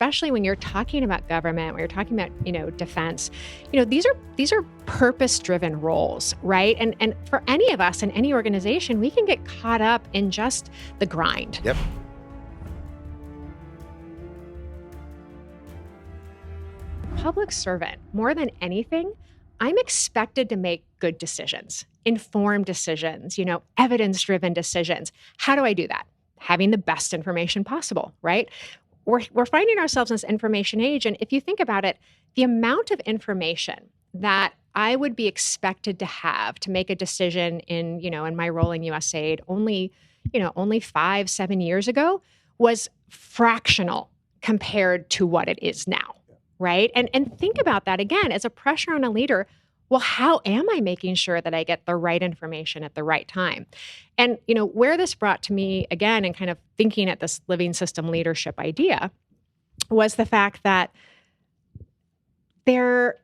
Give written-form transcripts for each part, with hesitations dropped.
especially when you're talking about government, when you're talking about, defense, these are purpose-driven roles, right? And for any of us in any organization, we can get caught up in just the grind. Yep. Public servant, more than anything, I'm expected to make good decisions, informed decisions, evidence-driven decisions. How do I do that? Having the best information possible, right? We're finding ourselves in this information age, and if you think about it, the amount of information that I would be expected to have to make a decision in my role in USAID only 5-7 years ago was fractional compared to what it is now. Right? And think about that again as a pressure on a leader. Well, how am I making sure that I get the right information at the right time? And, where this brought to me again and kind of thinking at this living system leadership idea was the fact that there's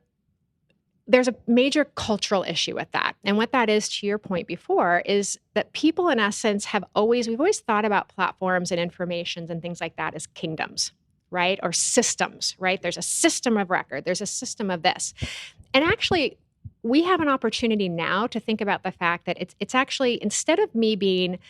a major cultural issue with that. And what that is, to your point before, is that people in essence we've always thought about platforms and informations and things like that as kingdoms. Right? Or systems, right? There's a system of record. There's a system of this. And actually, we have an opportunity now to think about the fact that it's actually, instead of me being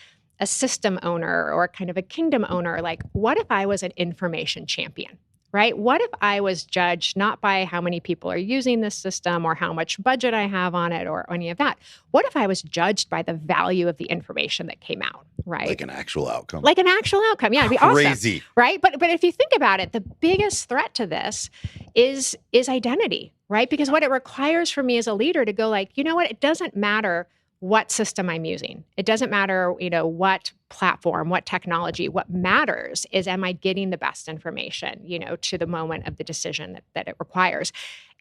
a system owner or kind of a kingdom owner, like, what if I was an information champion? Right? What if I was judged not by how many people are using this system or how much budget I have on it or any of that? What if I was judged by the value of the information that came out, right? Like an actual outcome. Yeah, it'd be crazy. Awesome, right? But if you think about it, the biggest threat to this is identity, right? Because what it requires for me as a leader to go like, you know what? It doesn't matter what system I'm using. It doesn't matter, what platform, what technology. What matters is, am I getting the best information, to the moment of the decision that it requires?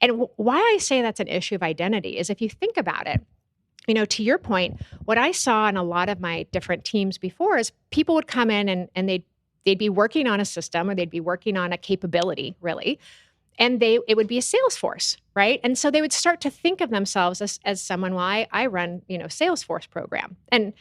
And why I say that's an issue of identity is if you think about it, to your point, what I saw in a lot of my different teams before is people would come in and they'd be working on a system or they'd be working on a capability, really. And it would be a Salesforce, right? And so they would start to think of themselves as someone, well, I run, Salesforce program. And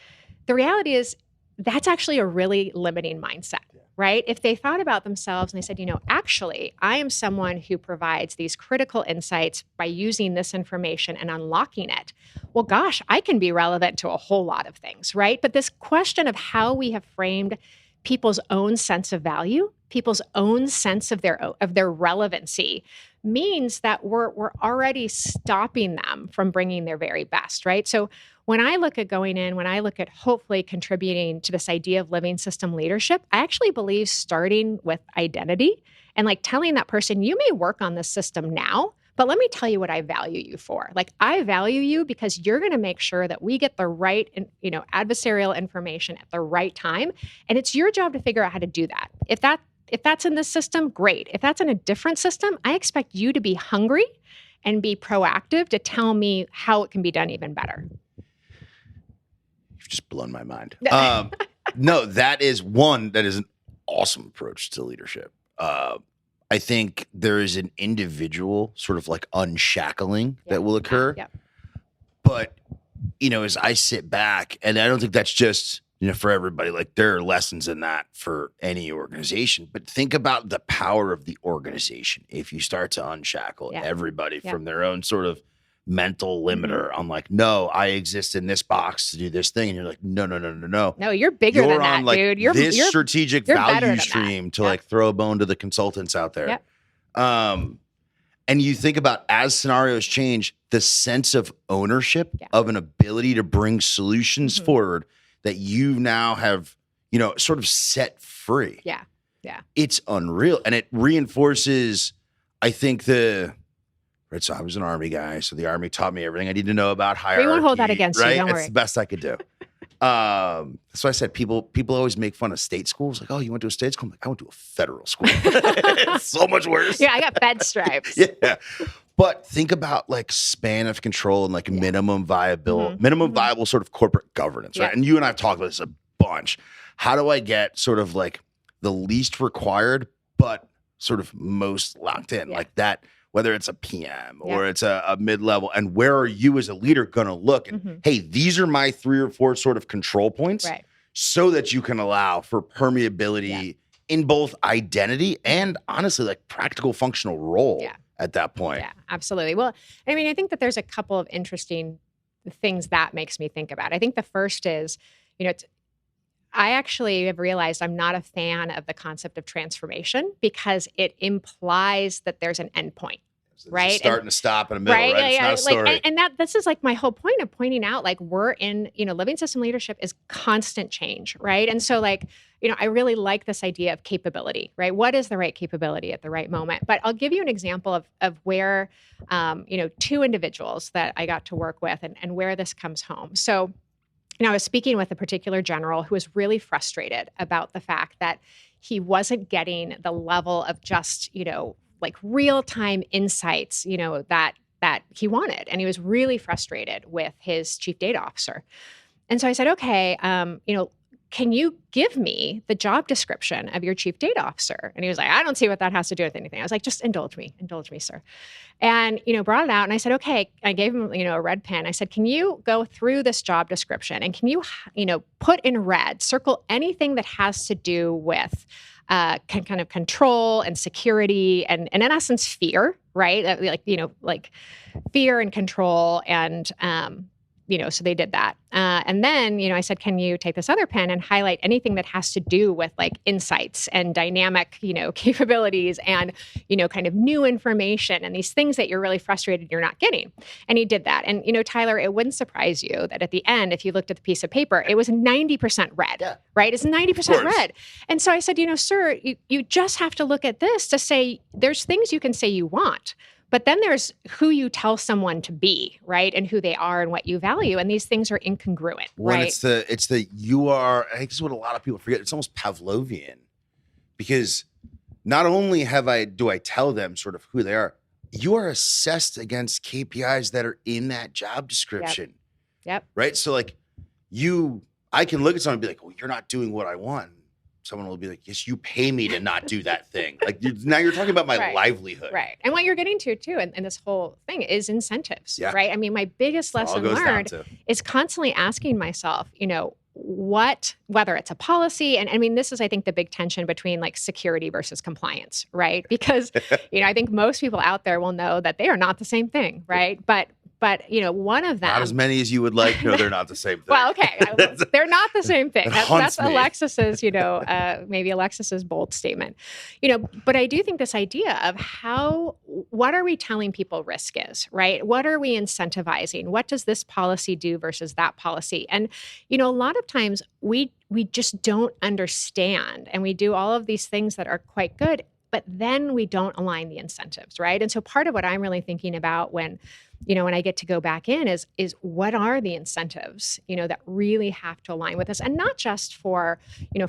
the reality is that's actually a really limiting mindset, right? If they thought about themselves and they said, actually, I am someone who provides these critical insights by using this information and unlocking it. Well, gosh, I can be relevant to a whole lot of things, right? But this question of how we have framed people's own sense of value, people's own sense of their relevancy means that we're already stopping them from bringing their very best, right? So when I look at hopefully contributing to this idea of living system leadership, I actually believe starting with identity and like telling that person, you may work on this system now, but let me tell you what I value you for. Like, I value you because you're going to make sure that we get the right, adversarial information at the right time. And it's your job to figure out how to do that. If that's in this system, great. If that's in a different system, I expect you to be hungry and be proactive to tell me how it can be done even better. You've just blown my mind. No, that is an awesome approach to leadership. I think there is an individual sort of like unshackling that will occur. Yeah. But, as I sit back, and I don't think that's just, for everybody, like there are lessons in that for any organization, but think about the power of the organization. If you start to unshackle everybody from their own sort of mental limiter on like, no, I exist in this box to do this thing. And you're like, no. No, you're bigger than that, on, like, dude. You're strategic value stream to like throw a bone to the consultants out there. Yep. And you think about, as scenarios change, the sense of ownership of an ability to bring solutions forward that you now have, sort of set free. Yeah. It's unreal. And it reinforces, I think, so I was an Army guy, so the Army taught me everything I need to know about hierarchy. We won't hold that against you, don't worry. It's the best I could do. That's why I said people always make fun of state schools. Like, oh, you went to a state school? I'm like, I went to a federal school. It's so much worse. Yeah, I got fed stripes. Yeah. But think about like span of control and like minimum viable sort of corporate governance, right? And you and I have talked about this a bunch. How do I get sort of like the least required, but sort of most locked in, like that, whether it's a PM or it's a mid-level, and where are you as a leader going to look? And hey, these are my 3 or 4 sort of control points, so that you can allow for permeability in both identity and honestly like practical functional role at that point. Yeah, absolutely. Well, I mean, I think that there's a couple of interesting things that makes me think about. I think the first is, I actually have realized I'm not a fan of the concept of transformation because it implies that there's an endpoint. Right. Starting to stop in the middle, right? It's not a story. And that this is like my whole point of pointing out, like we're in, living system leadership is constant change. Right. And so like, I really like this idea of capability, right? What is the right capability at the right moment? But I'll give you an example of where, two individuals that I got to work with and where this comes home. So, I was speaking with a particular general who was really frustrated about the fact that he wasn't getting the level of just, like real-time insights, that he wanted. And he was really frustrated with his chief data officer. And so I said, okay, can you give me the job description of your chief data officer? And he was like, I don't see what that has to do with anything. I was like, just indulge me, sir. And, brought it out and I said, okay, I gave him, a red pen. I said, can you go through this job description and can you, put in red, circle anything that has to do with kind of control and security and in essence, fear, right? Like fear and control and, so they did that. And then, I said, can you take this other pen and highlight anything that has to do with like insights and dynamic, capabilities and, kind of new information and these things that you're really frustrated you're not getting. And he did that. And, Tyler, it wouldn't surprise you that at the end, if you looked at the piece of paper, it was 90% red, right? It's 90% red. And so I said, sir, you just have to look at this to say there's things you can say you want. But then there's who you tell someone to be, right? And who they are and what you value. And these things are incongruent, right? It's the you are, I think this is what a lot of people forget. It's almost Pavlovian because not only do I tell them sort of who they are, you are assessed against KPIs that are in that job description. Yep. Right? So like I can look at someone and be like, well, you're not doing what I want. Someone will be like, yes, you pay me to not do that thing. Like now you're talking about my livelihood. Right. And what you're getting to too, and this whole thing is incentives, right? I mean, my biggest lesson learned is constantly asking myself, whether it's a policy, and I mean, this is, I think, the big tension between like security versus compliance, right? Because, I think most people out there will know that they are not the same thing, right? But one of them. Not as many as you would like. No, they're not the same thing. Well, okay. They're not the same thing. That's Alexis's, maybe Alexis's bold statement. But I do think this idea of what are we telling people risk is, right? What are we incentivizing? What does this policy do versus that policy? And, a lot of times we just don't understand and we do all of these things that are quite good, but then we don't align the incentives, right? And so part of what I'm really thinking about when I get to go back in is what are the incentives, that really have to align with us, and not just for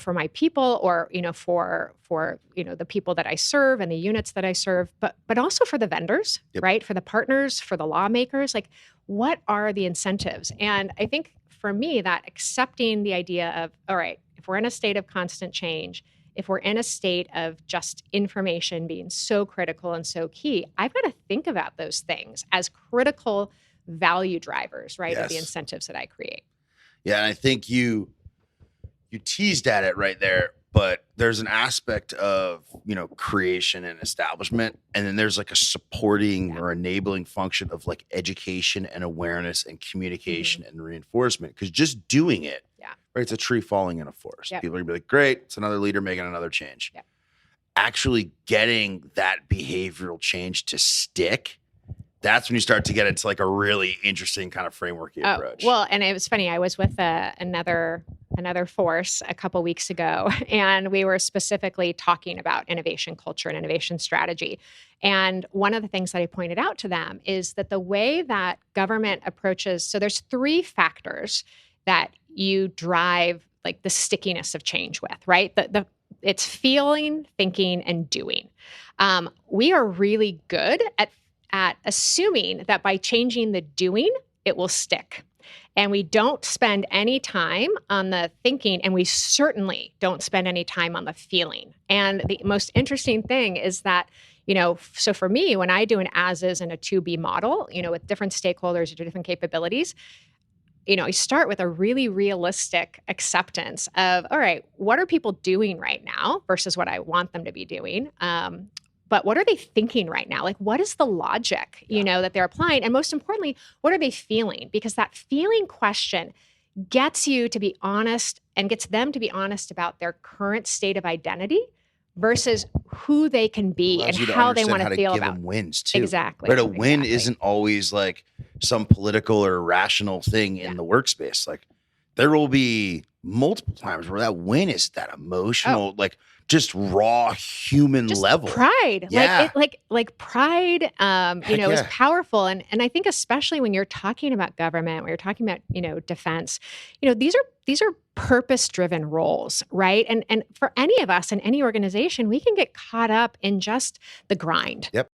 my people or, for the people that I serve and the units that I serve, but also for the vendors, right? For the partners, for the lawmakers, like what are the incentives? And I think for me that accepting the idea of, all right, if we're in a state of constant change, if we're in a state of just information being so critical and so key, I've got to think about those things as critical value drivers, right? Of the incentives that I create. Yeah, and I think you teased at it right there, but there's an aspect of, creation and establishment, and then there's like a supporting or enabling function of like education and awareness and communication and reinforcement, because just doing it, right? It's a tree falling in a forest. People are gonna be like, great, it's another leader making another change. Actually getting that behavioral change to stick, that's when you start to get into like a really interesting kind of frameworky approach. Well, and it was funny. I was with another force a couple weeks ago, and we were specifically talking about innovation culture and innovation strategy. And one of the things that I pointed out to them is that the way that government approaches, so there's 3 factors that you drive like the stickiness of change with, right? It's feeling, thinking, and doing. We are really good at assuming that by changing the doing, it will stick. And we don't spend any time on the thinking, and we certainly don't spend any time on the feeling. And the most interesting thing is that, so for me, when I do an as is and a to be model, with different stakeholders or different capabilities, you start with a really realistic acceptance of, all right, what are people doing right now versus what I want them to be doing? But what are they thinking right now? Like, what is the logic, that they're applying? And most importantly, what are they feeling? Because that feeling question gets you to be honest and gets them to be honest about their current state of identity versus who they can be and how they want to feel give about them wins too. Exactly. Right, a win isn't always like some political or rational thing in the workspace. Like there will be multiple times where that win is that emotional, like just raw human level pride. Yeah. Like pride, is powerful. And I think especially when you're talking about government, when you're talking about, defense, these are purpose-driven roles, right? And for any of us in any organization, we can get caught up in just the grind. Yep.